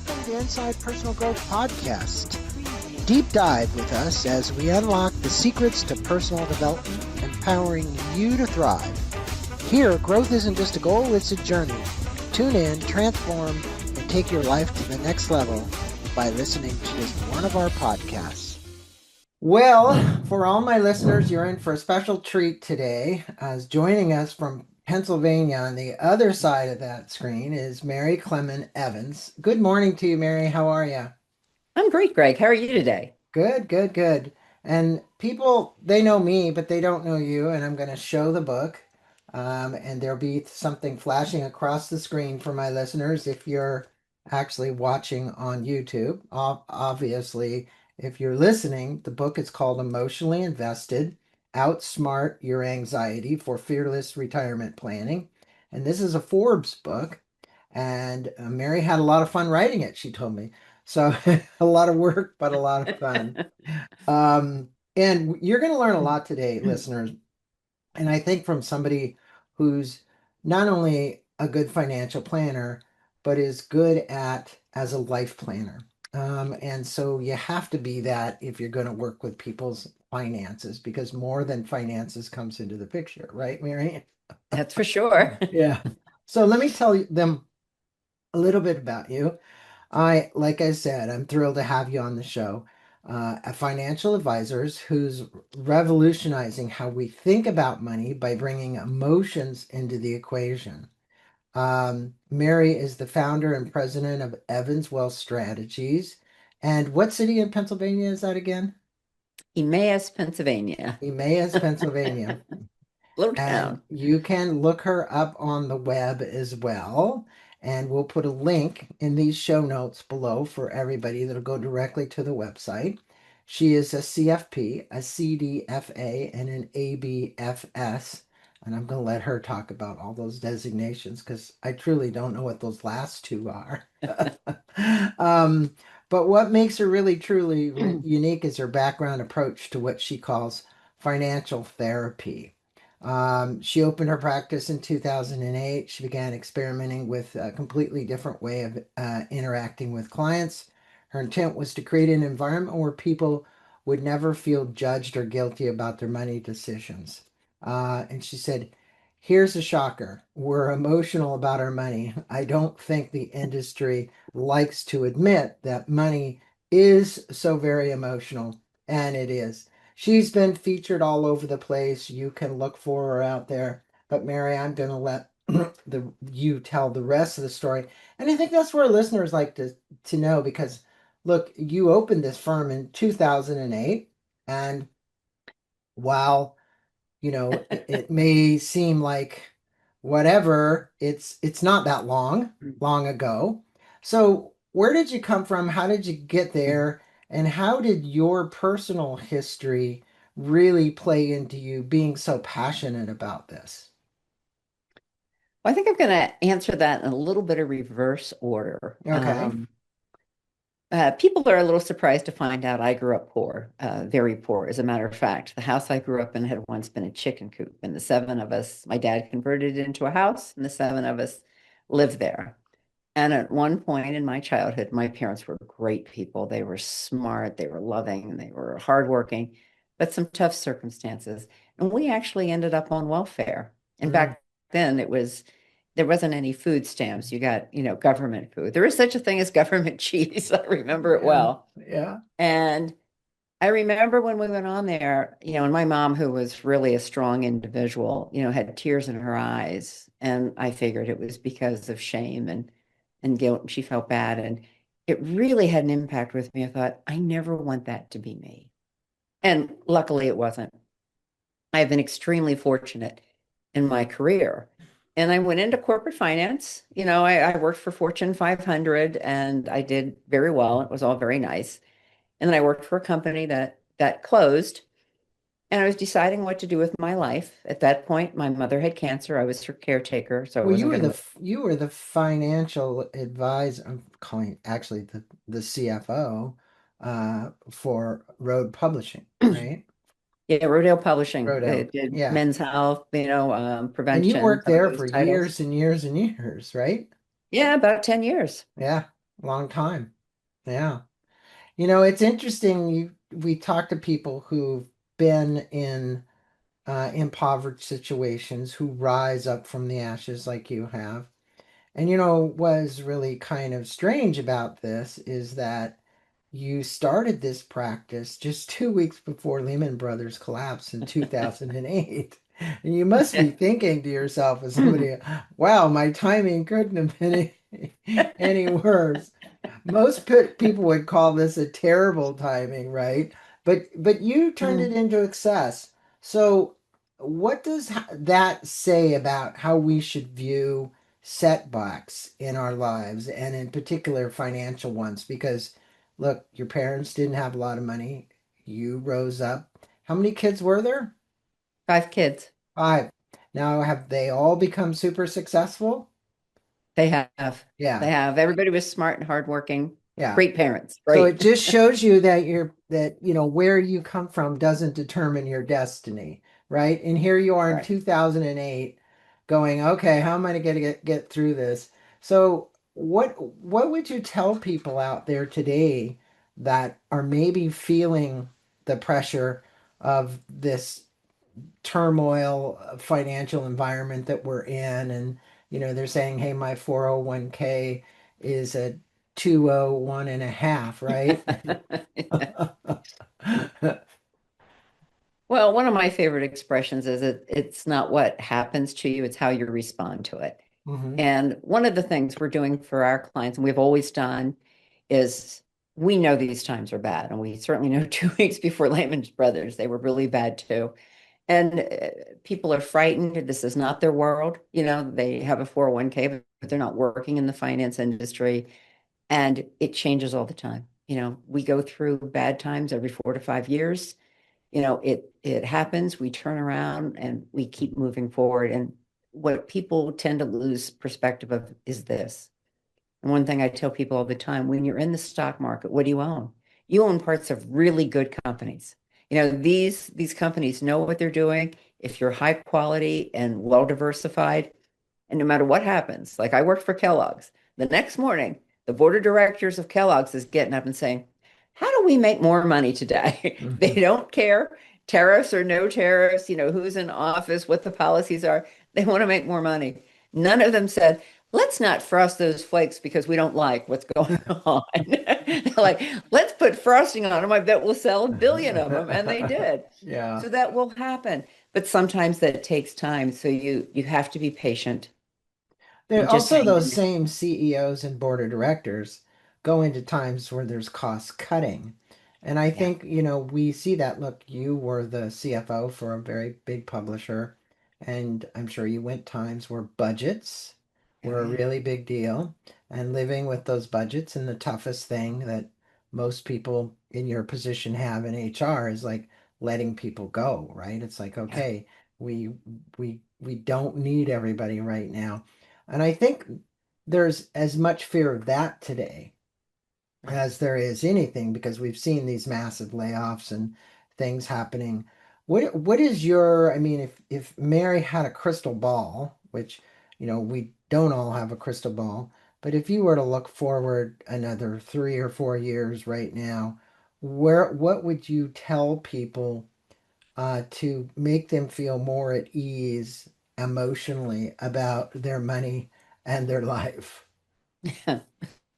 Welcome to Inside Personal Growth Podcast. Deep dive with us as we unlock the secrets to personal development, empowering you to thrive. Here, growth isn't just a goal, it's a journey. Tune in, transform, and take your life to the next level by listening to just one of our podcasts. Well, for all my listeners, you're in for a special treat today. As joining us from Pennsylvania on the other side of that screen is Mary Clement Evans. Good morning to you, Mary. How are you? I'm great, Greg. How are you today? Good, good, good. And people, they know me, but they don't know you. And I'm going to show the book. And there'll be something flashing across the screen for my listeners if you're actually watching on YouTube. Obviously, if you're listening, the book is called Emotionally Invested: Outsmart Your Anxiety for Fearless Retirement Planning. And this is a Forbes book. And Mary had a lot of fun writing it, she told me. So a lot of work, but a lot of fun. And you're going to learn a lot today, listeners. And I think from somebody who's not only a good financial planner, but is good at as a life planner. And so you have to be that if you're going to work with people's finances, because more than finances comes into the picture, right, Mary? That's for sure. Yeah. So let me tell them a little bit about you. Like I said, I'm thrilled to have you on the show. A financial advisors who's revolutionizing how we think about money by bringing emotions into the equation. Mary is the founder and president of Evans Wealth Strategies. And what city in Pennsylvania is that again? Emmaus, Pennsylvania, Emmaus, Pennsylvania. little And town. you can look her up on the web as well. And we'll put a link in these show notes below for everybody that'll go directly to the website. She is a CFP, a CDFA, and an ABFS. And I'm going to let her talk about all those designations because I truly don't know what those last two are. um, but what makes her really, truly unique is her background approach to what she calls financial therapy. She opened her practice in 2008. She began experimenting with a completely different way of interacting with clients. Her intent was to create an environment where people would never feel judged or guilty about their money decisions. And she said, here's a shocker. We're emotional about our money. I don't think the industry likes to admit that money is so very emotional, and it is. She's been featured all over the place. You can look for her out there. But Mary, I'm going to let you tell the rest of the story. And I think that's where listeners like to know because look, you opened this firm in 2008, and while it may seem like whatever, it's not that long ago. So where did you come from? How did you get there? And how did your personal history really play into you being so passionate about this? Well, I think I'm going to answer that in a little bit of reverse order. Okay. People are a little surprised to find out I grew up poor, very poor. As a matter of fact, the house I grew up in had once been a chicken coop, and the seven of us, my dad converted it into a house, and the seven of us lived there. And at one point in my childhood, my parents were great people. They were smart, they were loving, they were hardworking, but some tough circumstances. And we actually ended up on welfare. And Mm, back then there wasn't any food stamps. You got, government food. There is such a thing as government cheese. I remember it yeah. well. Yeah. And I remember when we went on there, and my mom, who was really a strong individual, had tears in her eyes. And I figured it was because of shame and guilt. And she felt bad. And it really had an impact with me. I thought, I never want that to be me. And luckily it wasn't. I've been extremely fortunate in my career. And I went into corporate finance. I worked for Fortune 500 and I did very well. It was all very nice. And then I worked for a company that closed and I was deciding what to do with my life. At that point, my mother had cancer. I was her caretaker, so I Well, you wasn't were going to the live. you were the financial advisor. I'm calling actually the CFO for Road Publishing, right? Yeah, Rodale Publishing. They Rodale. did Yeah. men's health, And you prevention, worked some of there those for titles. years and years and years, right? Yeah, about 10 years. Yeah. Long time. Yeah. It's interesting. We talk to people who've been in impoverished situations who rise up from the ashes like you have. And what's really kind of strange about this is that you started this practice just 2 weeks before Lehman Brothers collapsed in 2008. And you must be thinking to yourself as somebody, wow, my timing couldn't have been any worse. Most people would call this a terrible timing, right? But you turned it Mm. into success. So what does that say about how we should view setbacks in our lives and in particular financial ones? Because look, your parents didn't have a lot of money. You rose up. How many kids were there? 5 kids. Five. Now have they all become super successful? They have. They Yeah. have. Everybody was smart and hardworking. Yeah. Great parents. So it Great. just shows you that where you come from doesn't determine your destiny, right? And here you are in Right. 2008 going, okay, how am I going to get through this? So what would you tell people out there today that are maybe feeling the pressure of this turmoil financial environment that we're in, and they're saying, hey, my 401k is a 201 and a half, right? Well, one of my favorite expressions is it's not what happens to you, it's how you respond to it. Hmm. And one of the things we're doing for our clients, and we've always done, is we know these times are bad. And we certainly know 2 weeks before Lehman Brothers, they were really bad too. And people are frightened. This is not their world. They have a 401k, but they're not working in the finance industry. And it changes all the time. We go through bad times every 4 to 5 years. It happens, we turn around and we keep moving forward. And what people tend to lose perspective of is this. And one thing I tell people all the time, when you're in the stock market, what do you own? You own parts of really good companies. These companies know what they're doing. If you're high quality and well diversified, and no matter what happens, like I worked for Kellogg's, the next morning, the board of directors of Kellogg's is getting up and saying, how do we make more money today? They Hmm. don't care, tariffs or no tariffs, who's in office, what the policies are. They want to make more money. None of them said, let's not frost those flakes because we don't like what's going on. They're like, let's put frosting on them. I bet we'll sell 1 billion of them. And they did. Yeah. So that will happen. But sometimes that takes time. So you have to be patient There and just also hang those in there. same CEOs and board of directors go into times where there's cost cutting. And I Yeah. think, we see that. Look, you were the CFO for a very big publisher, and I'm sure you went times where budgets Oh, were a yeah. really big deal, and living with those budgets, and the toughest thing that most people in your position have in HR is like letting people go, right? It's like, Yeah. okay, we don't need everybody right now. And I think there's as much fear of that today as there is anything because we've seen these massive layoffs and things happening. What is your, I mean, if Mary had a crystal ball, which, we don't all have a crystal ball, but if you were to look forward another 3 or 4 years right now, what would you tell people to make them feel more at ease emotionally about their money and their life?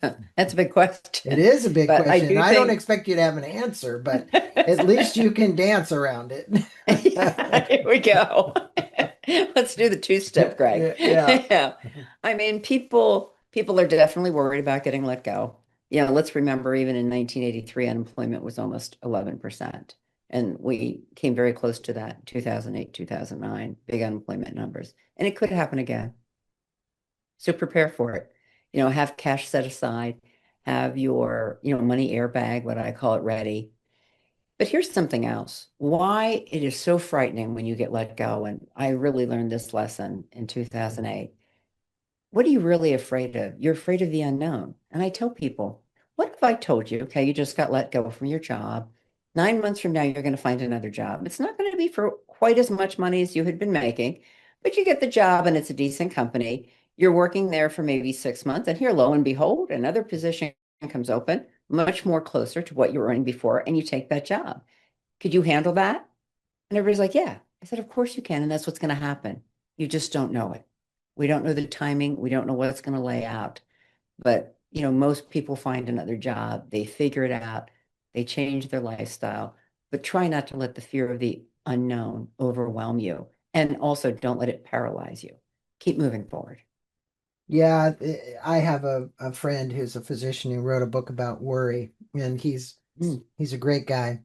That's a big It question. is a big But I question. do I don't think, expect you to have an answer, but at least you can dance around it. yeah, here we go. Let's do the two-step, Greg. Yeah, yeah. Yeah. I mean, people are definitely worried about getting let go. Let's remember even in 1983, unemployment was almost 11%. And we came very close to that in 2008, 2009, big unemployment numbers. And it could happen again. So prepare for it. Have cash set aside, have your, money airbag, what I call it, ready. But here's something else. Why it is so frightening when you get let go. And I really learned this lesson in 2008. What are you really afraid of? You're afraid of the unknown. And I tell people, what if I told you, okay, you just got let go from your job. 9 months from now, you're going to find another job. It's not going to be for quite as much money as you had been making, but you get the job and it's a decent company. You're working there for maybe 6 months, and here, lo and behold, another position comes open, much more closer to what you were earning before, and you take that job. Could you handle that? And everybody's like, yeah. I said, of course you can, and that's what's going to happen. You just don't know it. We don't know the timing. We don't know what it's going to lay out. But, most people find another job, they figure it out, they change their lifestyle, but try not to let the fear of the unknown overwhelm you. And also don't let it paralyze you. Keep moving forward. Yeah, I have a friend who's a physician who wrote a book about worry, and Mm. he's a great guy.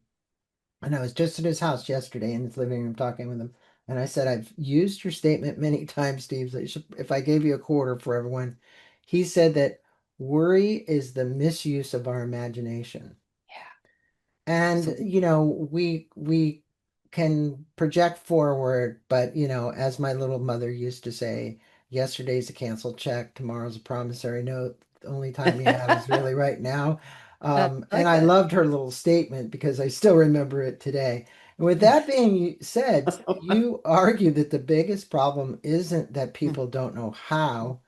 And I was just at his house yesterday in his living room talking with him. And I said, I've used your statement many times, Steve, that if I gave you a quarter for everyone. He said that worry is the misuse of our imagination. Yeah, And absolutely. we can project forward, but as my little mother used to say, yesterday's a canceled check, tomorrow's a promissory note. The only time you have is really right now. I And like I that. loved her little statement because I still remember it today. And with that being said, you argue that the biggest problem isn't that people don't know how,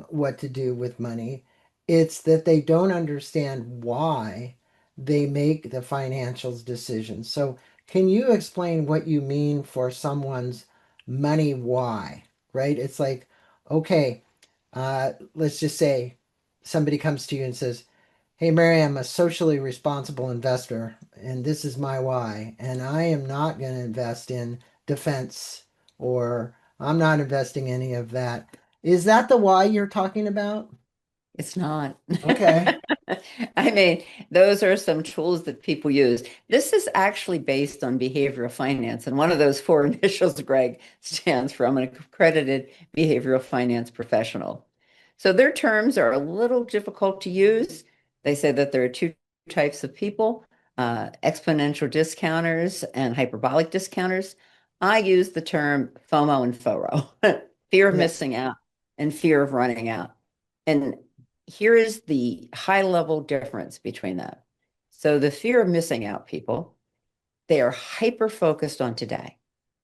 what to do with money. It's that they don't understand why they make the financial decisions. So, can you explain what you mean for someone's money why? Right? It's like, okay, let's just say somebody comes to you and says, hey, Mary, I'm a socially responsible investor, and this is my why. And I am not going to invest in defense, or I'm not investing any of that. Is that the why you're talking about? It's not. Okay. I mean, those are some tools that people use. This is actually based on behavioral finance, and one of those four initials Greg stands for. I'm an accredited behavioral finance professional. So their terms are a little difficult to use. They say that there are two types of people, exponential discounters and hyperbolic discounters. I use the term FOMO and FORO, fear of Yeah. missing out and fear of running out. And here is the high level difference between that. So the fear of missing out people, they are hyper focused on today.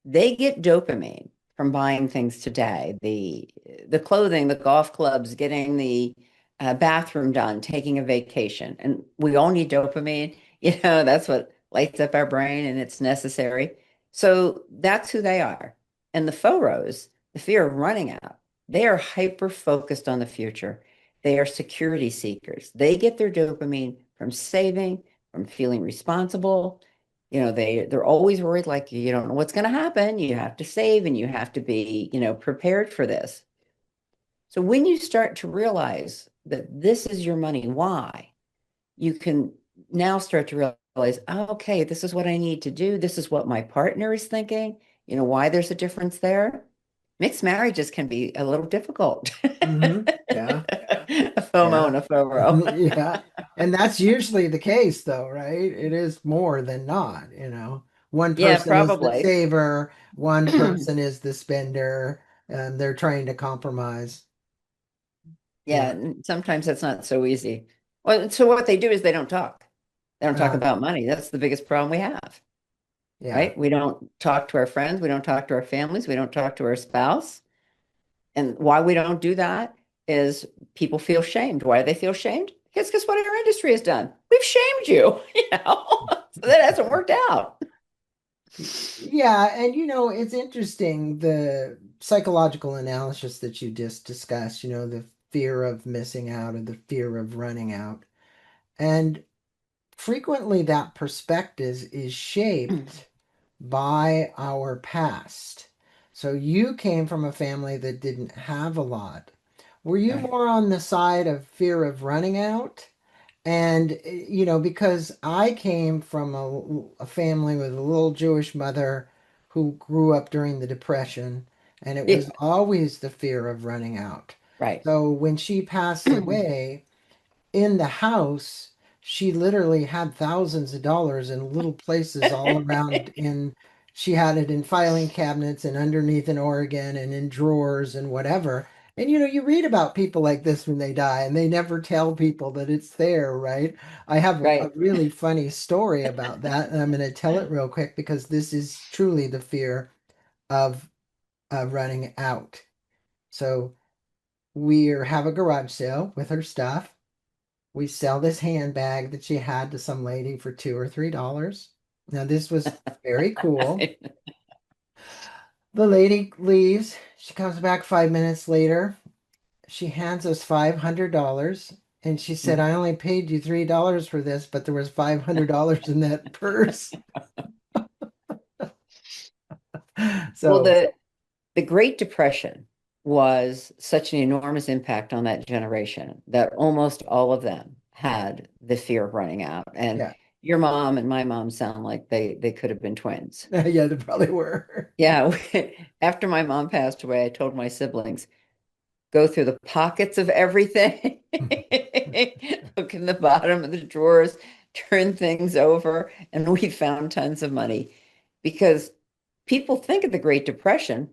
They get dopamine from buying things today. The clothing, the golf clubs, getting the bathroom done, taking a vacation. And we all need dopamine. That's what lights up our brain and it's necessary. So that's who they are. And the FOROs, the fear of running out, they are hyper focused on the future. They are security seekers. They get their dopamine from saving, from feeling responsible. They're always worried, like you don't know what's going to happen. You have to save and you have to be, prepared for this. So when you start to realize that this is your money, why, you can now start to realize, oh, okay, this is what I need to do. This is what my partner is thinking. Why there's a difference there. Mixed marriages can be a little difficult. Yeah. A FOMO Yeah. and a FORO. Yeah. And that's usually the case, though, right? It is more than not. One Yeah, person is the probably. saver, one person is the spender, and they're trying to compromise. Yeah, Yeah. and sometimes that's not so easy. Well, so what they do is they don't talk. They don't talk Uh, about money. That's the biggest problem we have, yeah. right? We don't talk to our friends. We don't talk to our families. We don't talk to our spouse. And why we don't do that is people feel shamed. Why do they feel shamed? Because guess what our industry has done? We've shamed you, So that hasn't worked out. Yeah, and it's interesting the psychological analysis that you just discussed, the fear of missing out or the fear of running out. And frequently that perspective is shaped by our past. So you came from a family that didn't have a lot. Were you Right. more on the side of fear of running out? And, because I came from a family with a little Jewish mother who grew up during the Depression, and it Yeah, was always the fear of running out. right. So when she passed away, in the house, she literally had thousands of dollars in little places all around she had it in filing cabinets and underneath in Oregon and in drawers and whatever. And you read about people like this when they die and they never tell people that it's there, right? I have a Right. really funny story about that, and I'm going to tell it real quick because this is truly the fear of running out. So we have a garage sale with her stuff. We sell this handbag that she had to some lady for $2 or $3. Now, this was very cool. The lady leaves. She comes back 5 minutes later. She hands us $500. And she said, I only paid you $3 for this, but there was $500 in that purse. Well, So, the Great Depression was such an enormous impact on that generation that almost all of them had the fear of running out. And yeah. your mom and my mom sound like they could have been twins. Yeah, they probably were. Yeah, after my mom passed away, I told my siblings, go through the pockets of everything, look in the bottom of the drawers, turn things over, and we found tons of money because people think of the Great Depression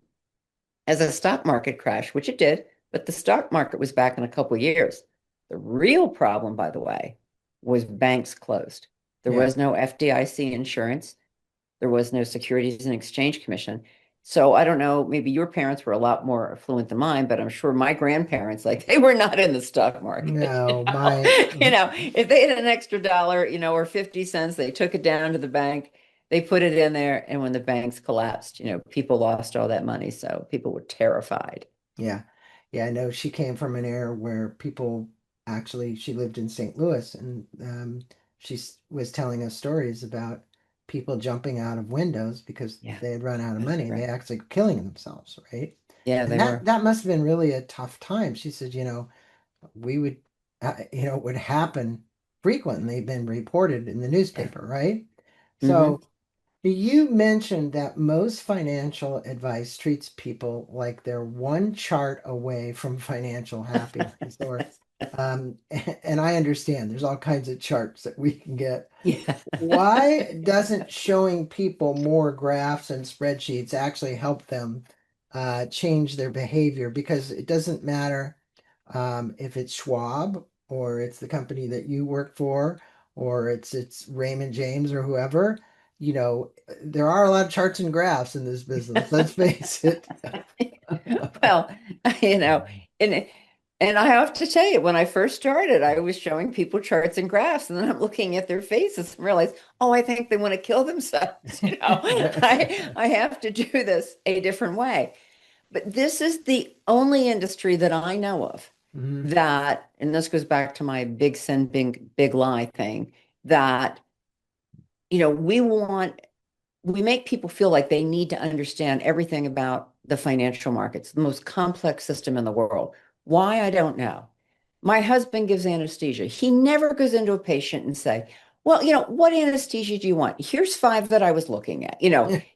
as a stock market crash, which it did, but the stock market was back in a couple of years. The real problem, by the way, was banks closed. There Yeah. was no FDIC insurance. There was no Securities and Exchange Commission. So I don't know, maybe your parents were a lot more affluent than mine, but I'm sure my grandparents, like they were not in the stock market, No, my if they had an extra dollar, or 50 cents, they took it down to the bank, they put it in there, and when the banks collapsed, people lost all that money. So people were terrified. yeah. Yeah, I know she came from an era where people actually, she lived in St. Louis, and was telling us stories about people jumping out of windows because Yeah, they had run out of that's money and they right. actually killing themselves, right? Yeah, And they that were. that must have been really a tough time. She said, we would, it would happen frequently, been reported in the Yeah. newspaper, right? Hmm. So you mentioned that most financial advice treats people like they're one chart away from financial happiness, or, and I understand there's all kinds of charts that we can get. Yeah. Why doesn't showing people more graphs and spreadsheets actually help them change their behavior? Because it doesn't matter if it's Schwab or it's the company that you work for or it's Raymond James or whoever. There are a lot of charts and graphs in this business. Let's face it. Well, you know, and and I have to tell you, when I first started, I was showing people charts and graphs, and then I'm looking at their faces and realize, oh, I think they want to kill themselves. I have to do this a different way. But this is the only industry that I know of Mhm. that, and this goes back to my big sin, big lie thing, that, we make people feel like they need to understand everything about the financial markets, the most complex system in the world. Why? I don't know. My husband gives anesthesia. He never goes into a patient and say, well, what anesthesia do you want? Here's five that I was looking at.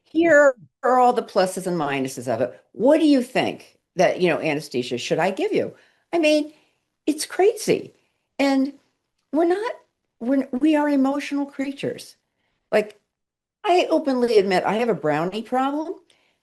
Here are all the pluses and minuses of it. What do you think that, anesthesia should I give you? I mean, it's crazy. And we're not, we are emotional creatures. Like, I openly admit I have a brownie problem.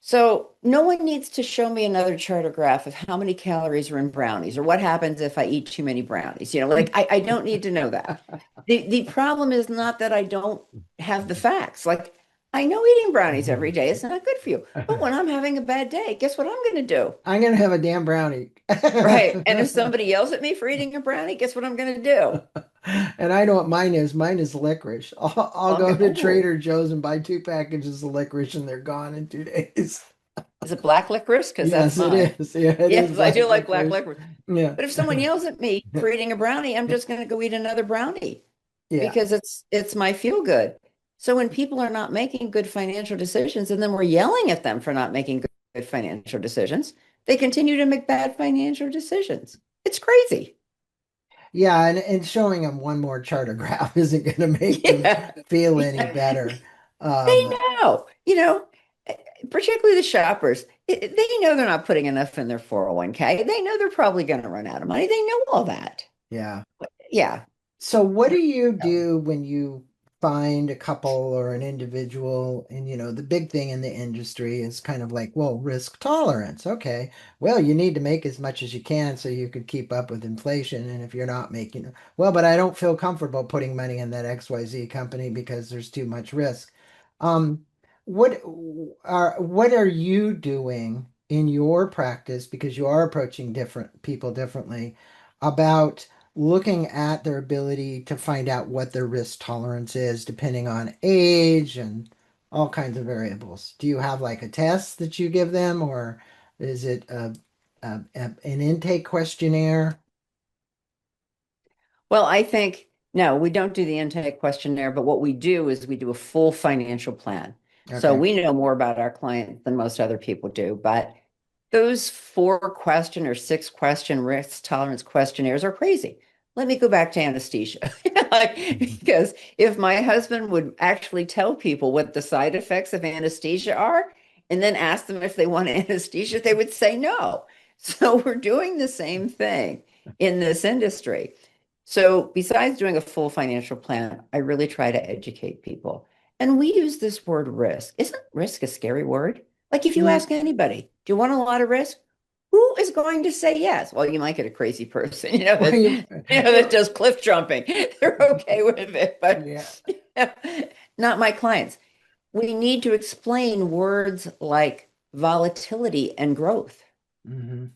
So no one needs to show me another chart or graph of how many calories are in brownies or what happens if I eat too many brownies. Like I don't need to know that. The problem is not that I don't have the facts. Like, I know eating brownies every day is not good for you. But when I'm having a bad day, guess what I'm going to do? I'm gonna have a damn brownie. Right. And if somebody yells at me for eating a brownie, guess what I'm going to do? And I know what mine is. Mine is licorice. I'll I'll go go, to oh, Trader Joe's and buy 2 packages of licorice and they're gone in 2 days. is it black licorice? Because that's Yes, it mine. is. Yeah, it is Yes, I black do like black licorice. licorice. Yeah. But if someone yells at me for eating a brownie, I'm just going to go eat another brownie Yeah. because it's my feel good. So when people are not making good financial decisions and then we're yelling at them for not making good financial decisions, they continue to make bad financial decisions. It's crazy. Yeah, and showing them one more charter graph isn't going to make them Yeah. feel any Yeah. better. They Um, know, particularly the shoppers, they know they're not putting enough in their 401k. They know they're probably going to run out of money. They know all that. yeah. Yeah. So what do you do when you find a couple or an individual? And the big thing in the industry is kind of like, well, risk tolerance. Okay. Well, you need to make as much as you can so you could keep up with inflation. And if you're not making, well, but I don't feel comfortable putting money in that XYZ company because there's too much risk. Um, what what are you doing? in your practice, because you are approaching different people differently, about looking at their ability to find out what their risk tolerance is depending on age and all kinds of variables? Do you have like a test that you give them, or is it an intake questionnaire? Well, I think, no, we don't do the intake questionnaire, but what we do is we do a full financial plan. So Okay. we know more about our client than most other people do, but those 4 question or 6 question risk tolerance questionnaires are crazy. Let me go back to anesthesia. Mhm. Because if my husband would actually tell people what the side effects of anesthesia are and then ask them if they want anesthesia, they would say no. So we're doing the same thing in this industry. So besides doing a full financial plan, I really try to educate people. And we use this word risk. Isn't risk a scary word? Like if you Mm, ask anybody, do you want a lot of risk? Who is going to say yes? Well, you might get a crazy person, well, that does cliff jumping. They're okay with it, but yeah. not my clients. We need to explain words like volatility and growth. Hmm.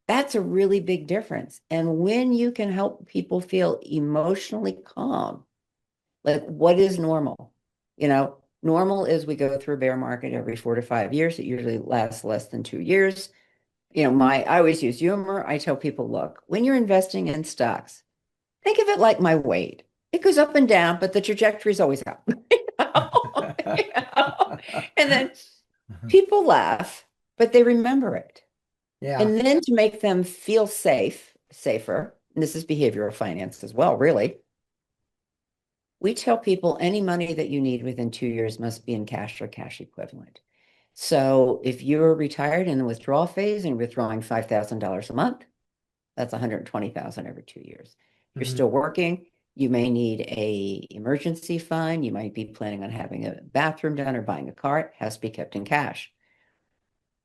That's a really big difference. And when you can help people feel emotionally calm, like what is normal? Normal is we go through a bear market every 4 to 5 years. It usually lasts less than 2 years. I always use humor. I tell people, look, when you're investing in stocks, think of it like my weight. It goes up and down, but the trajectory is always up. You know? And then people laugh, but they remember it. Yeah. And then to make them feel safer, and this is behavioral finance as well, really. We tell people any money that you need within 2 years must be in cash or cash equivalent. So if you're retired in the withdrawal phase and withdrawing $5,000 a month, that's 120,000 every 2 years. If you're Hmm. still working, you may need a emergency fund. You might be planning on having a bathroom done or buying a car. It has to be kept in cash.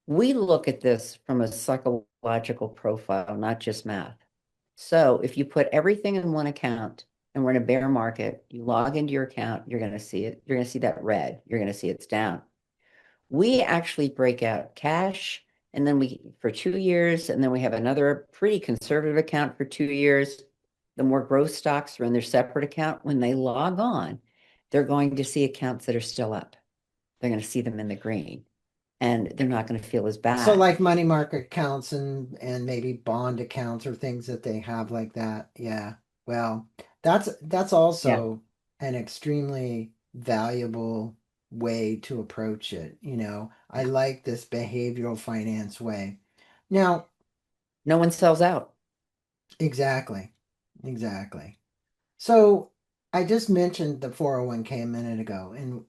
We look at this from a psychological profile, not just math. So if you put everything in one account and we're in a bear market, you log into your account, you're going to see it. You're going to see that red. You're going to see it's down. We actually break out cash and then for 2 years, and then we have another pretty conservative account for 2 years. The more growth stocks are in their separate account. When they log on, they're going to see accounts that are still up. They're going to see them in the green and they're not going to feel as So bad. like money market accounts and maybe bond accounts or things that they have like that. Yeah. Well, that's Yeah. also an extremely valuable way to approach it. I like this behavioral finance way. Now, No one sells out. exactly. Exactly. So I just mentioned the 401(k) a minute ago, and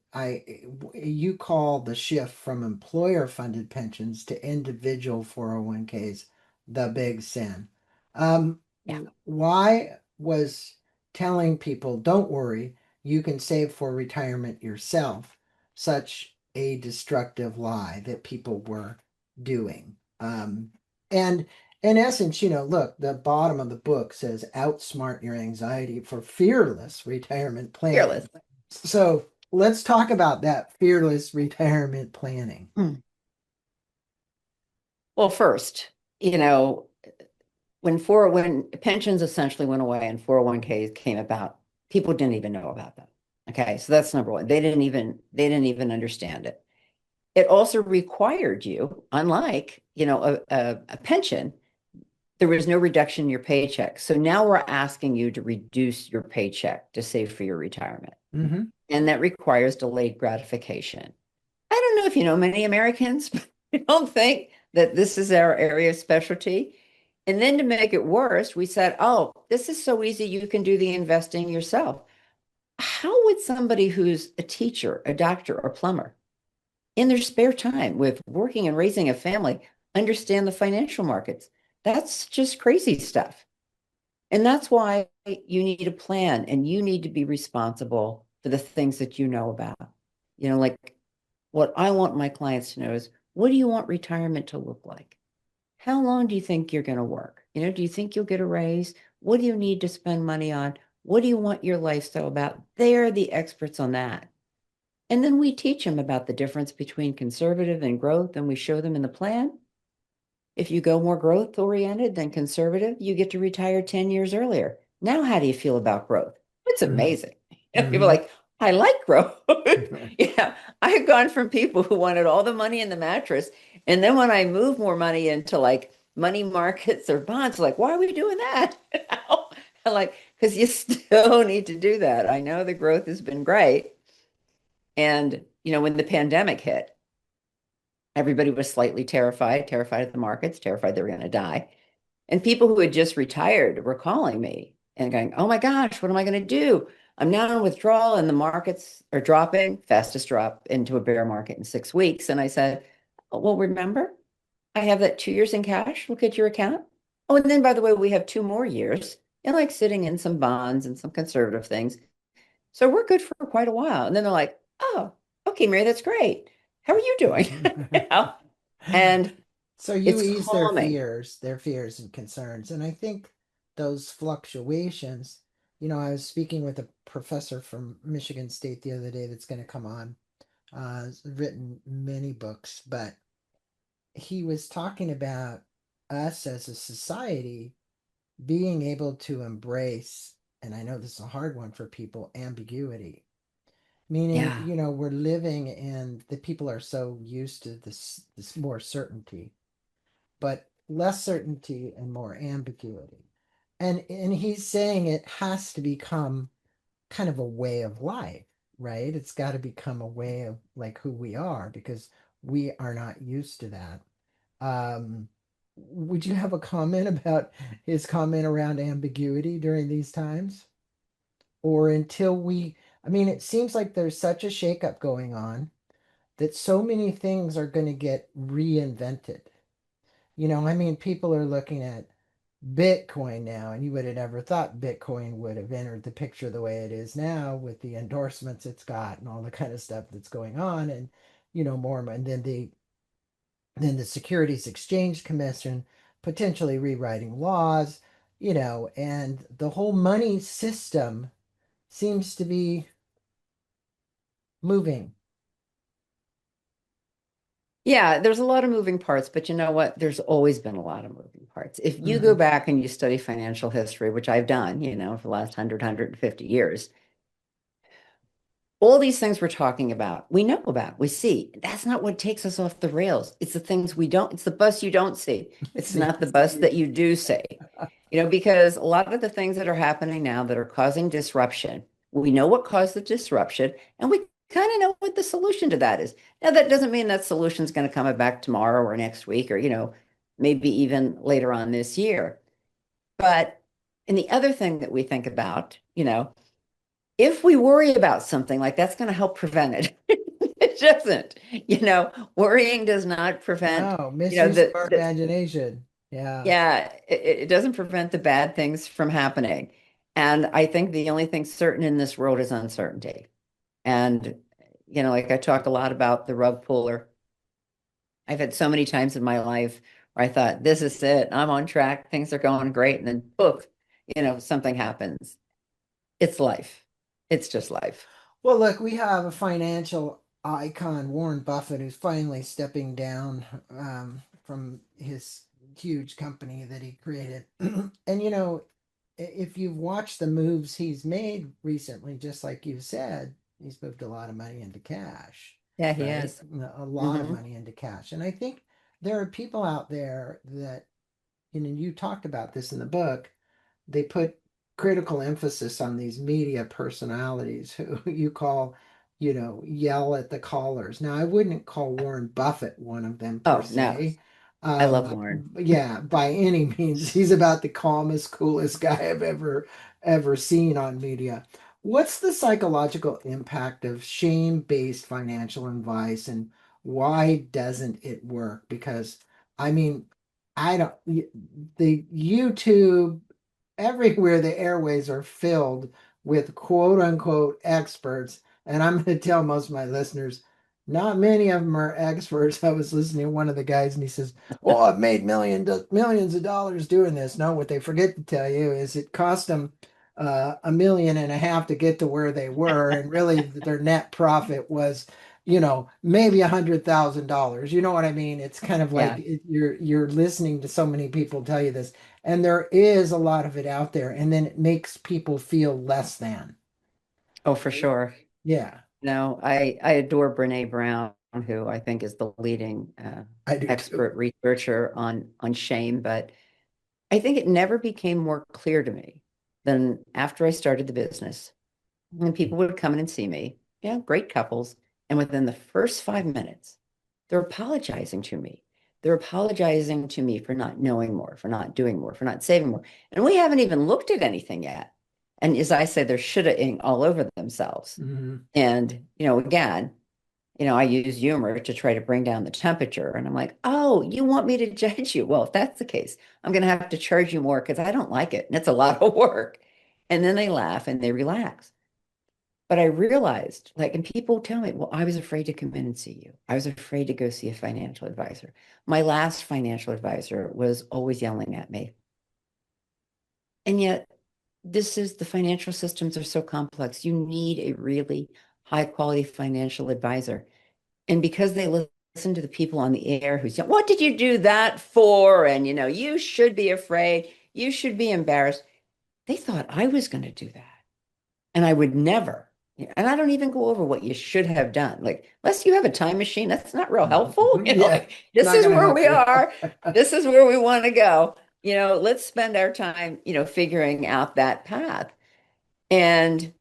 you call the shift from employer funded pensions to individual 401(k)s the big sin. Yeah. Why was telling people, don't worry, you can save for retirement yourself, such a destructive lie that people were doing? And in essence, look, the bottom of the book says outsmart your anxiety for fearless retirement Fearless. planning. So let's talk about that fearless retirement planning. Hmm. Well, first, you know, when pensions essentially went away and 401(k)s came about, people didn't even know about them. Okay, so that's number one. They didn't even understand it. It also required you, unlike, a pension, there was no reduction in your paycheck. So now we're asking you to reduce your paycheck to save for your retirement. Hmm. And that requires delayed gratification. I don't know if you know many Americans, but I don't think that this is our area of specialty. And then to make it worse, we said, oh, this is so easy, you can do the investing yourself. How would somebody who's a teacher, a doctor, or plumber in their spare time with working and raising a family understand the financial markets? That's just crazy stuff. And that's why you need a plan and you need to be responsible for the things that you know about. Like what I want my clients to know is, what do you want retirement to look like? How long do you think you're going to work? Do you think you'll get a raise? What do you need to spend money on? What do you want your lifestyle about? They're the experts on that. And then we teach them about the difference between conservative and growth, and we show them in the plan. If you go more growth oriented than conservative, you get to retire 10 years earlier. Now, how do you feel about growth? It's Mm-hmm. amazing. People are like, I like growth. Yeah, I have gone from people who wanted all the money in the mattress. And then when I move more money into like money markets or bonds, like, why are we doing that? I'm like, because you still need to do that. I know the growth has been great. And, when the pandemic hit, everybody was slightly terrified of the markets, terrified they were going to die. And people who had just retired were calling me and going, "Oh my gosh, what am I going to do? I'm now in withdrawal and the markets are dropping, fastest drop into a bear market in 6 weeks." And I said, "Oh, well, remember, I have that 2 years in cash. Look at your account. Oh, and then by the way, we have 2 more years and like sitting in some bonds and some conservative things. So we're good for quite a while." And then they're like, "Oh, okay, Mary, that's great. How are you doing?" You know? And So you it's ease calming. their fears and concerns. And I think those fluctuations, I was speaking with a professor from Michigan State the other day that's going to come on. He's written many books, but he was talking about us as a society being able to embrace, and I know this is a hard one for people, ambiguity. Meaning, Yeah. we're living in the people are so used to this more certainty, but less certainty and more ambiguity. And he's saying it has to become kind of a way of life, right? It's got to become a way of like who we are because we are not used to that. Would you have a comment about his comment around ambiguity during these times? Or until I mean, it seems like there's such a shakeup going on that so many things are going to get reinvented. I mean, people are looking at Bitcoin now, and you would have never thought Bitcoin would have entered the picture the way it is now with the endorsements it's got and all the kind of stuff that's going on, and more, and then the Securities Exchange Commission potentially rewriting laws, and the whole money system seems to be moving. Yeah, there's a lot of moving parts, but you know what? There's always been a lot of moving parts. If you go Hmm. back and you study financial history, which I've done, for the last 150 years, all these things we're talking about, we know about, we see. That's not what takes us off the rails. It's the things we don't, it's the bus you don't see. It's It's the not the bus that you do see. Because a lot of the things that are happening now that are causing disruption, we know what caused the disruption, and we kind of know what the solution to that is. Now, that doesn't mean that solution is going to come back tomorrow or next week or, maybe even later on this year. But, and the other thing that we think about, if we worry about something like that's going to help prevent it. It doesn't, worrying does not prevent, No, misuse of our the imagination. Yeah. yeah, it doesn't prevent the bad things from happening. And I think the only thing certain in this world is uncertainty. And, like I talk a lot about the rug puller. I've had so many times in my life where I thought, this is it, I'm on track, things are going great. And then poof, something happens. It's life. It's just life. Well, look, we have a financial icon, Warren Buffett, who's finally stepping down from his huge company that he created. And, if you've watched the moves he's made recently, just like you said, he's moved a lot of money into cash, Yeah, he right? is. A lot of Hmm. money into cash. And I think there are people out there that, you talked about this in the book, they put critical emphasis on these media personalities who you call, yell at the callers. Now, I wouldn't call Warren Buffett one of them per Oh, no. se. I love Warren. Yeah, by any means, he's about the calmest, coolest guy I've ever seen on media. What's the psychological impact of shame-based financial advice and why doesn't it work? Because I mean, I don't, the YouTube everywhere the airways are filled with quote unquote experts. And I'm going to tell most of my listeners, not many of them are experts. I was listening to one of the guys and he says, "Oh, I've made millions of dollars doing this." No, what they forget to tell you is it cost them 1.5 million to get to where they were. And really their net profit was maybe $100,000. You know what I mean? It's kind of like Yeah. you're listening to so many people tell you this, and there is a lot of it out there, and then it makes people feel less than. Oh, for sure. Yeah, No, I adore Brene Brown, who I think is the leading I do too. expert researcher on shame. But I think it never became more clear to me than after I started the business. When people would come in and see me, yeah, great couples, and within the first 5 minutes, they're apologizing to me. They're apologizing to me for not knowing more, for not doing more, for not saving more. And we haven't even looked at anything yet. And as I say, they're shitting all over themselves. Mhm. And, again, I use humor to try to bring down the temperature. And I'm like, oh, you want me to judge you? Well, if that's the case, I'm going to have to charge you more because I don't like it. And it's a lot of work. And then they laugh and they relax. But I realized, like, and people tell me, well, I was afraid to come in and see you. I was afraid to go see a financial advisor. My last financial advisor was always yelling at me. And yet, the financial systems are so complex. You need a really high quality financial advisor. And because they listen to the people on the air who say, what did you do that for? And, you should be afraid. You should be embarrassed. They thought I was going to do that. And I would never. And I don't even go over what you should have done. Like, unless you have a time machine, that's not real helpful. Yeah, Like, it's this not is going to where help we you. are. This is where we want to go. Let's spend our time, figuring out that path. And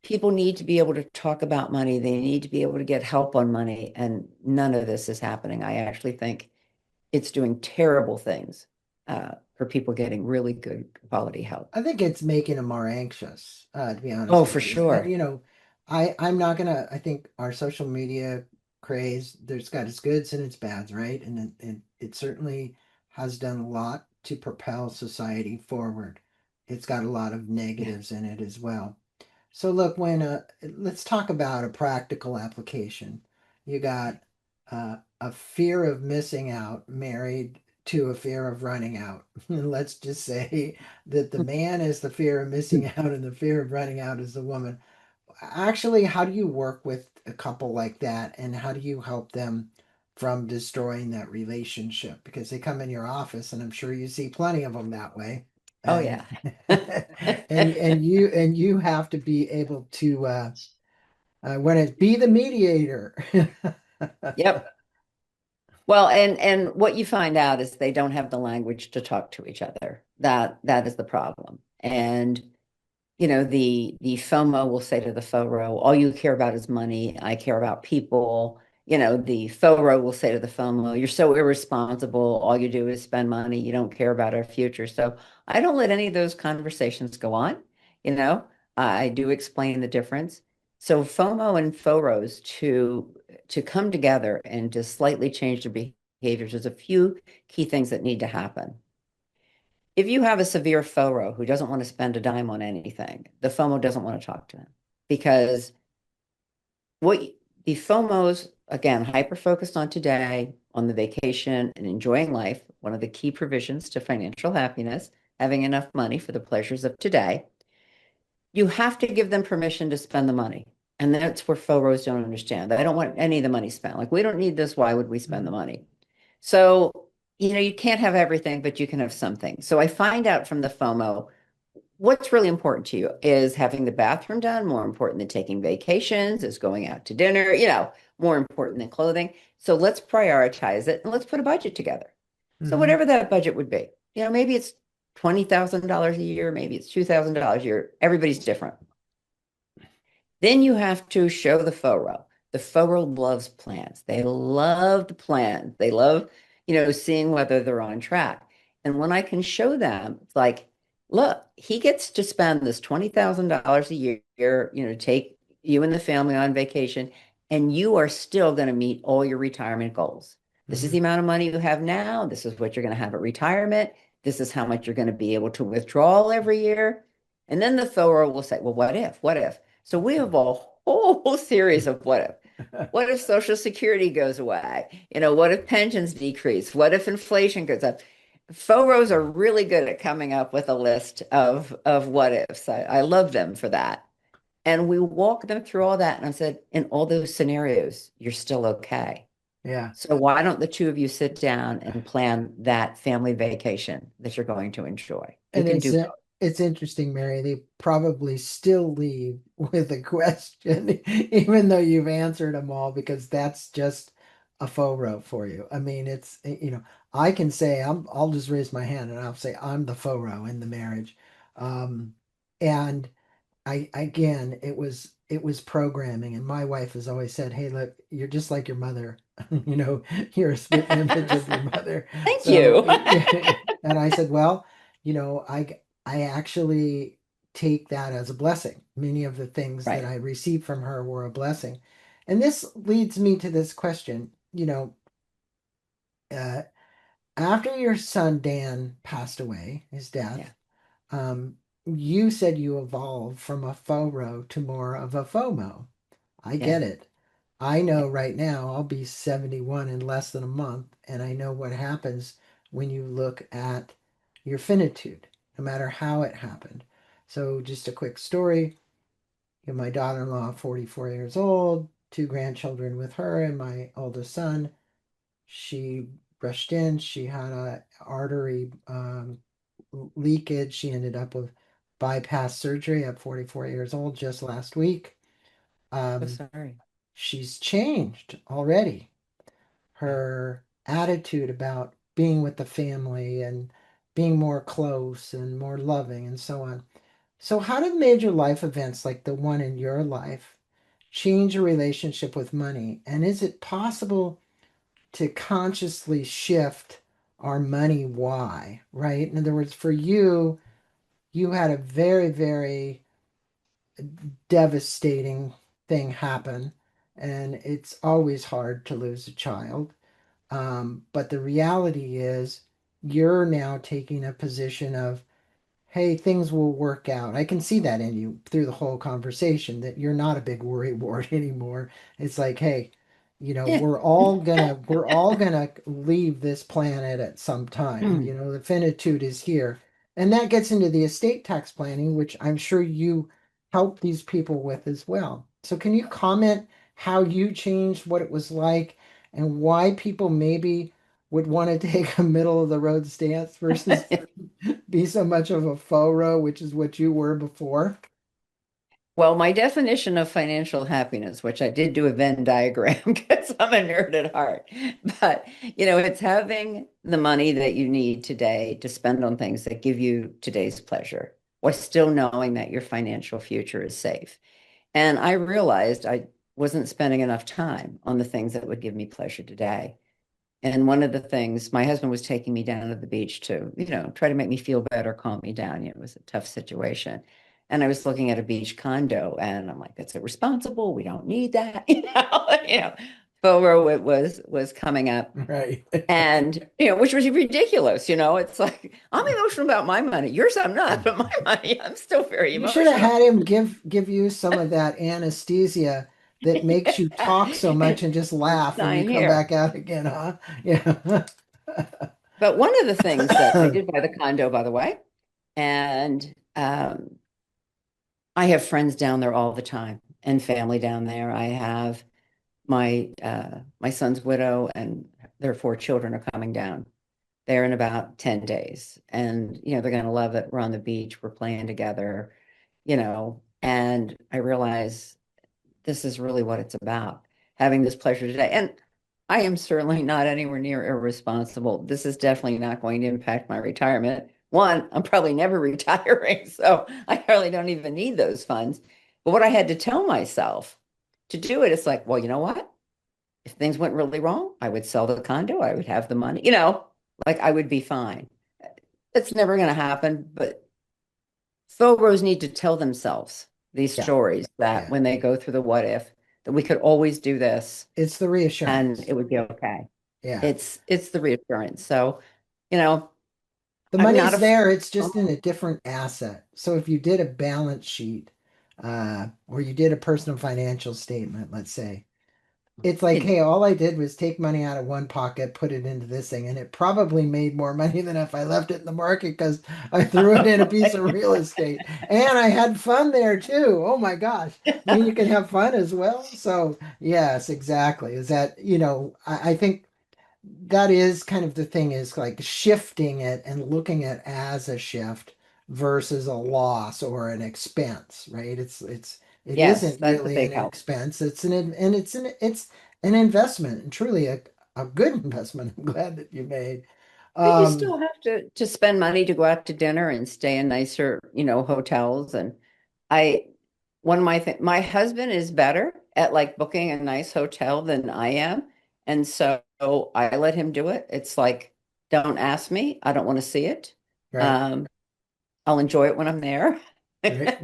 people need to be able to talk about money. They need to be able to get help on money. And none of this is happening. I actually think it's doing terrible things for people getting really good quality help. I think it's making them more anxious, to be Oh, honest for with you. And sure. I'm not gonna. I think our social media craze, there's got its goods and its bads, right? And it certainly has done a lot to propel society forward. It's got a lot of Yeah. negatives in it as well. So look, when let's talk about a practical application. You got a fear of missing out married to a fear of running out. Let's just say that the man is the fear of missing out and the fear of running out is the woman. Actually, how do you work with a couple like that and how do you help them from destroying that relationship? Because they come in your office and I'm sure you see plenty of them that way. Oh, And yeah. and you have to be able to when it be the mediator. Yep. Well, and what you find out is they don't have the language to talk to each other. That is the problem. And the FOMO will say to the FORO, all you care about is money. I care about people. The FORO will say to the FOMO, you're so irresponsible. All you do is spend money. You don't care about our future. So I don't let any of those conversations go on. You know, I do explain the difference. So FOMO and FOROs to come together and to slightly change their behaviors, there's a few key things that need to happen. If you have a severe FORO who doesn't want to spend a dime on anything, the FOMO doesn't want to talk to him because what the FOMOs, again, hyper focused on today, on the vacation and enjoying life, one of the key provisions to financial happiness, having enough money for the pleasures of today, you have to give them permission to spend the money. And that's where FOROs don't understand. They don't want any of the money spent. Like, we don't need this. Why would we spend the Mhm. money? So, you can't have everything, but you can have something. So I find out from the FOMO what's really important to you is having the bathroom done more important than taking vacations, is going out to dinner, more important than clothing. So let's prioritize it and let's put a budget together. So Mhm. whatever that budget would be, maybe it's $20,000 a year, maybe it's $2,000 a year. Everybody's different. Then you have to show the FORO. The FORO loves plans. They love the plan. They love, seeing whether they're on track. And when I can show them, it's like, look, he gets to spend this $20,000 a year, to take you and the family on vacation, and you are still going to meet all your retirement goals. This is the Mhm. amount of money you have now. This is what you're going to have at retirement. This is how much you're going to be able to withdraw every year. And then the FORO will say, well, what if? What if? So we have a whole series of what if. What if Social Security goes away? What if pensions decrease? What if inflation goes up? FOROs are really good at coming up with a list of what ifs. I love them for that. And we walked them through all that. And I said, in all those scenarios, you're still okay. Yeah. So why don't the two of you sit down and plan that family vacation that you're going to enjoy? You And can do both. it's interesting, Mary. They probably still leave with a question, even though you've answered them all, because that's just a FORO for you. I mean, I can say I'll just raise my hand and I'll say I'm the FORO in the marriage. Um, and I again, it was programming, and my wife has always said, "Hey, look, you're just like your mother. You're a spitting image of your mother." Thank So, you. and I said, "Well, I actually take that as a blessing. Many of the things that Right. I received from her were a blessing." And this leads me to this question, uh, after your son Dan passed away, his Yeah. death, you said you evolved from a FORO to more of a FOMO. I Yeah. get it. I Yeah. know right now I'll be 71 in less than a month, and I know what happens when you look at your finitude, no matter how it happened. So, just a quick story. My daughter-in-law, 44 years old, two grandchildren with her, and my oldest son. She rushed in. She had a artery leakage. She ended up with bypass surgery at 44 years old just last week. So Um, sorry. she's changed already. Yeah. Her attitude about being with the family and being more close and more loving and so on. So, how did major life events like the one in your life change your relationship with money? And is it possible to consciously shift our money why, right? In other words, for you, you had a very, very devastating thing happen, and it's always hard to lose a child. But the reality is, you're now taking a position of, hey, things will work out. I can see that in you through the whole conversation that you're not a big worry wart anymore. It's like, hey, Yeah. we're all gonna leave this planet at some time. The finitude is here. And that gets into the estate tax planning, which I'm sure you help these people with as well. So can you comment how you changed, what it was like, and why people maybe would want to take a middle of the road stance versus be so much of a FORO, which is what you were before? Well, my definition of financial happiness, which I did do a Venn diagram because I'm a nerd at heart, but it's having the money that you need today to spend on things that give you today's pleasure, while still knowing that your financial future is safe. And I realized I wasn't spending enough time on the things that would give me pleasure today. And one of the things, my husband was taking me down to the beach to, try to make me feel better, calm me down. It was a tough situation. And I was looking at a beach condo and I'm like, that's irresponsible. We don't need that. FORO it was coming up. Right. And, which was ridiculous. It's like, I'm emotional about my money. Yours, I'm not, but my money, I'm still very You should have emotional. had him give you some of that anesthesia that makes you talk so much and just laugh when you Sign come here. back out again, huh? Yeah. But one of the things that I did buy the condo, by the way, and I have friends down there all the time and family down there. I have my son's widow and their four children are coming down. They're in about 10 days. And they're gonna love it. We're on the beach, we're playing together, and I realize this is really what it's about, having this pleasure today. And I am certainly not anywhere near irresponsible. This is definitely not going to impact my retirement. One, I'm probably never retiring, so I probably don't even need those funds. But what I had to tell myself to do it, it's like, well, you know what? If things went really wrong, I would sell the condo, I would have the money, like I would be fine. It's never going to happen, but Phobos need to tell themselves these Yeah. stories that Yeah. when they go through the what if, that we could always do this It's the and reassurance. it would be okay. Yeah. It's the reassurance. So, you know, The I'm not money's a there, it's just in a different asset. So if you did a balance sheet, or you did a personal financial statement, let's say, It's like, You hey, all I did was take money out of one pocket, put it into this thing, and it probably made more money than if I left it in the market because I threw it in a piece of real estate. And I had fun there too. Oh my gosh. I mean, you can have fun as well. So, yes, exactly. Is that, I think that is kind of the thing is like shifting it and looking at it as a shift versus a loss or an expense, right? It Yes, isn't that's a really an big help. expense. It's an investment and truly a good investment. I'm glad that you made. But you Um, still have to spend money to go out to dinner and stay in nicer, hotels. And I, one of my husband is better at like booking a nice hotel than I am. And so I let him do it. It's like, don't ask me. I don't want to see it. right, Um, I'll enjoy it when I'm there. right.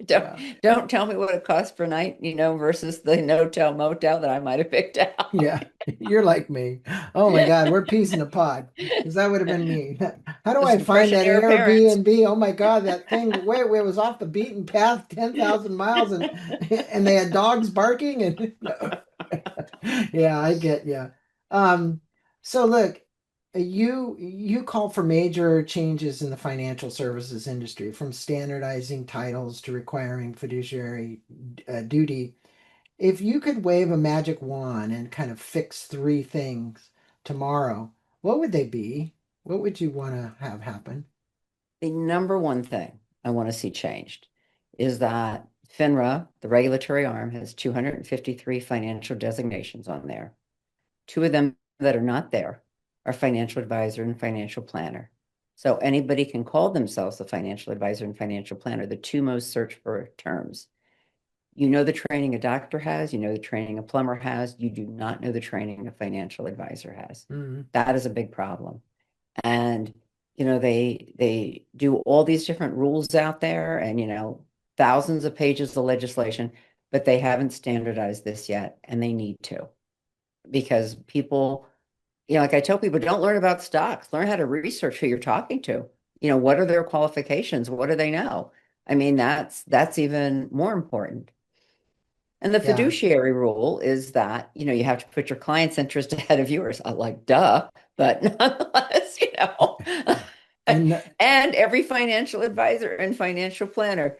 Don't Yeah. don't tell me what it costs per night, versus the no-tell motel that I might have picked out. Yeah, you're like me. Oh my God, we're peas in a pod because that would have been me. How do I Just find depression that era parents. Airbnb? Oh my God, that thing where it was off the beaten path, 10,000 miles, and they had dogs barking and yeah, I get you. Um, so look, you call for major changes in the financial services industry, from standardizing titles to requiring fiduciary duty. If you could wave a magic wand and kind of fix three things tomorrow, what would they be? What would you want to have happen? The number one thing I want to see changed is that FINRA, the regulatory arm, has 253 financial designations on there. Two of them that are not there are financial advisor and financial planner. So anybody can call themselves a financial advisor and financial planner, the two most searched for terms. You know the training a doctor has, you know the training a plumber has, you do not know the training a financial advisor has. Mm, That is a big problem. And they do all these different rules out there and thousands of pages of legislation, but they haven't standardized this yet, and they need to, because people, like I tell people, don't learn about stocks, learn how to research who you're talking to. What are their qualifications? What do they know? I mean, that's even more important. And the yeah. fiduciary rule is that, you have to put your client's interest ahead of yours. I like, duh, but nonetheless, And and every financial advisor and financial planner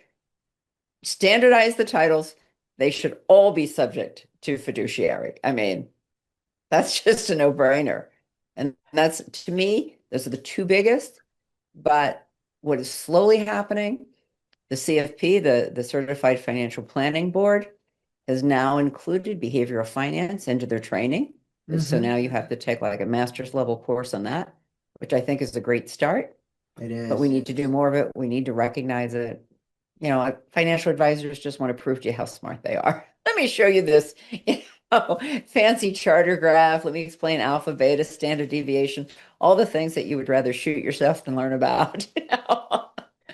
standardize the titles. They should all be subject to fiduciary. I mean, that's just a no-brainer. And that's, to me, those are the two biggest. But what is slowly happening, the CFP, the Certified Financial Planning Board, has now included behavioral finance into their training. So hmm now you have to take like a master's level course on that, which I think is a great start. it But we is. need to do more of it. We need to recognize it. Financial advisors just want to prove to you how smart they are. Let me show you this, fancy charter graph. Let me explain alpha, beta, standard deviation, all the things that you would rather shoot yourself than learn about.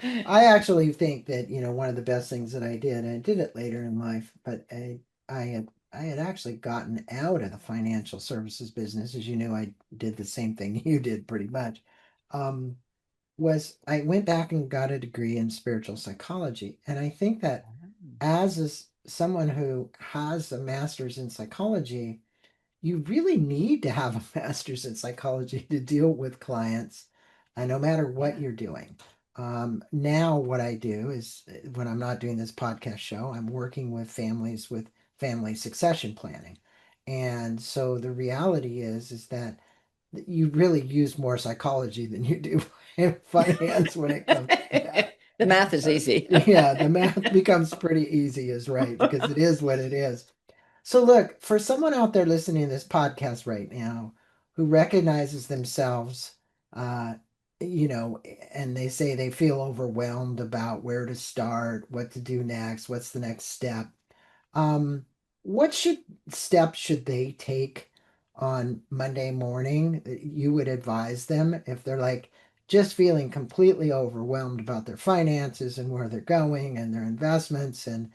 I actually think that, one of the best things that I did, and I did it later in life, but I had actually gotten out of the financial services business. As you know, I did the same thing you did pretty much. Um, was I went back and got a degree in spiritual psychology. And I think that someone who has a master's in psychology, you really need to have a master's in psychology to deal with clients, no matter what Yeah. you're doing. Now, what I do is when I'm not doing this podcast show, I'm working with families with family succession planning. And so the reality is that you really use more psychology than you do finance when it comes to that. The math is easy. Yeah, the math becomes pretty easy, is right, because it is what it is. So, look, for someone out there listening to this podcast right now who recognizes themselves, uh, you know, and they say they feel overwhelmed about where to start, what to do next, what's the next step, um, what steps should they take on Monday morning that you would advise them if they're like just feeling completely overwhelmed about their finances and where they're going and their investments and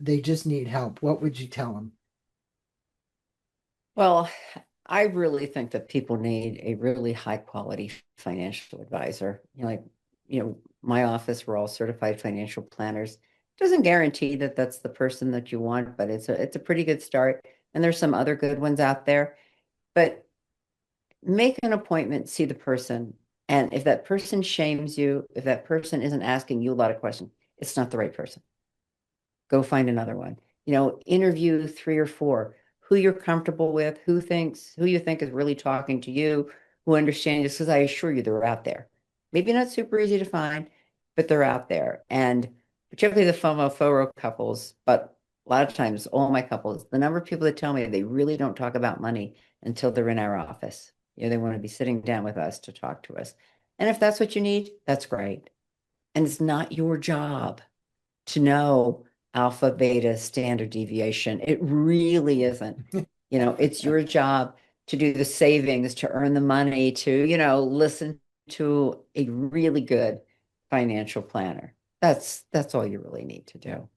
they just need help? What would you tell them? Well, I really think that people need a really high quality financial advisor. My office, we're all certified financial planners. Doesn't guarantee that that's the person that you want, but it's a pretty good start. and there's some other good ones out there, but make an appointment, see the person. And if that person shames you, if that person isn't asking you a lot of questions, it's not the right person. Go find another one. Interview three or four who you're comfortable with, who you think is really talking to you, who understands you, because I assure you they're out there. Maybe not super easy to find, but they're out there. And particularly the FOMO FORO couples, but a lot of times all my couples, the number of people that tell me they really don't talk about money until they're in our office. They want to be sitting down with us to talk to us. And if that's what you need, that's great. And it's not your job to know alpha, beta, standard deviation. It really isn't. It's your job to do the savings, to earn the money, to, listen to a really good financial planner. That's all you really need to do.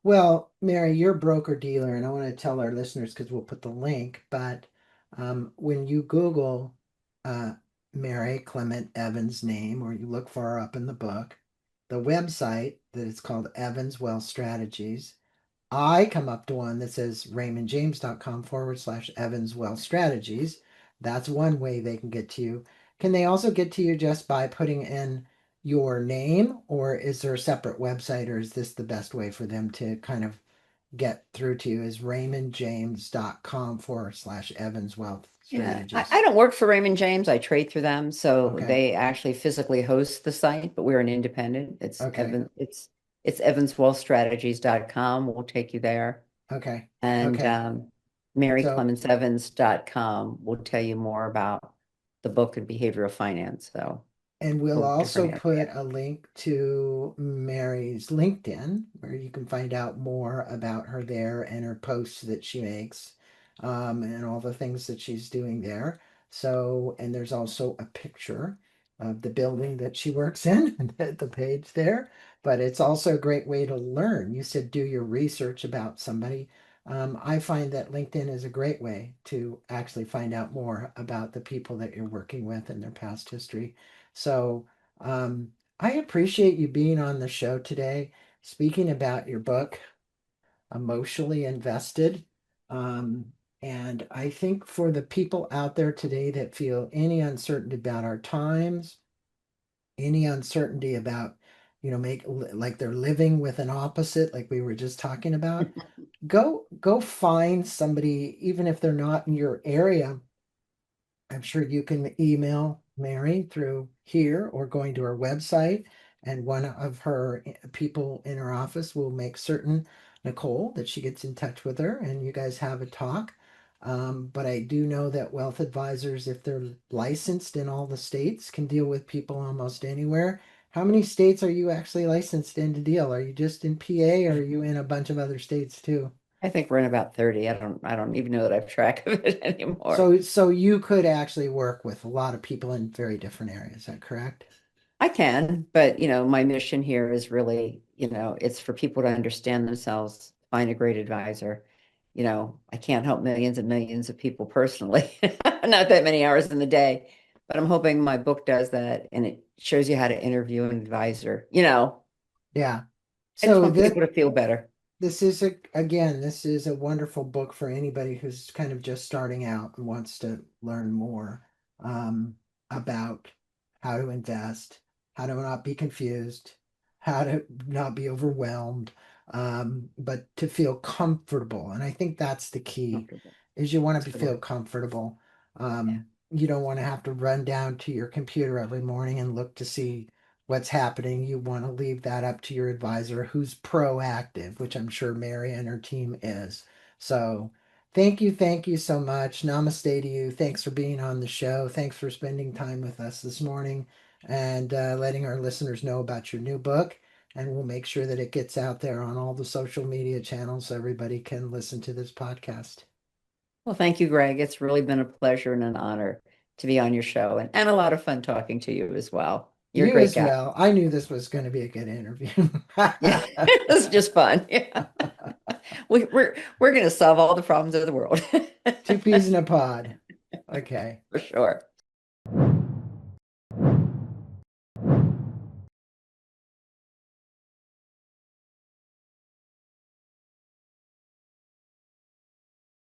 Well, Mary, you're a broker dealer, and I want to tell our listeners because we'll put the link. But when you Google uh, Mary Clement Evans' name, or you look for her up in the book, the website that it's called Evans Wealth Strategies, I come up to one that says raymondjames.com/Evans Wealth Strategies. That's one way they can get to you. Can they also get to you just by putting in your name, or is there a separate website, or is this the best way for them to kind of get through to you? Is raymondjames.com/Evans Wealth Yeah, Strategies? I don't work for Raymond James. I trade through them. So Okay. they actually physically host the site, but we're an independent. Okay. It's evanswealthstrategies.com. We'll take you there. Okay. And Okay. So, maryclementsevans.com will tell you more about the book and behavioral finance. So and we'll we'll also different put area. a link to Mary's LinkedIn where you can find out more about her there and her posts that she makes, and all the things that she's doing there. So, and there's also a picture of the building that she works in at the page there. But it's also a great way to learn. You said do your research about somebody. I find that LinkedIn is a great way to actually find out more about the people that you're working with and their past history. So I appreciate you being on the show today, speaking about your book, Emotionally Invested. Um, and I think for the people out there today that feel any uncertainty about our times, any uncertainty about, make like they're living with an opposite, like we were just talking about, go find somebody, even if they're not in your area. I'm sure you can email Mary through here or going to her website, and one of her people in her office will make certain, Nicole, that she gets in touch with her and you guys have a talk. But I do know that wealth advisors, if they're licensed in all the states, can deal with people almost anywhere. How many states are you actually licensed in to deal? Are you just in PA or are you in a bunch of other states too? I think we're in about 30. I don't even know that I've track of it anymore. So you could actually work with a lot of people in very different areas. Is that correct? I can, but my mission here is really, it's for people to understand themselves, find a great advisor. I can't help millions and millions of people personally, not that many hours in the day, but I'm hoping my book does that and it shows you how to interview an advisor. Yeah. I just So want people to feel better. this is this is a wonderful book for anybody who's kind of just starting out and wants to learn more about how to invest, how to not be confused, how to not be overwhelmed, but to feel comfortable. And I think that's the key, Comfortable. is you want That's to the feel word. comfortable. Yeah. You don't want to have to run down to your computer every morning and look to see what's happening. You want to leave that up to your advisor who's proactive, which I'm sure Mary and her team is. So thank you so much. Namaste to you. Thanks for being on the show. Thanks for spending time with us this morning and letting our listeners know about your new book. And we'll make sure that it gets out there on all the social media channels so everybody can listen to this podcast. Well, thank you, Greg. It's really been a pleasure and an honor to be on your show and a lot of fun talking to you as well. You're a You great as guy. well. I knew this was going to be a good interview. Yeah, it's just fun. Yeah. We're gonna solve all the problems of the world. Two peas in a pod. Okay. For sure.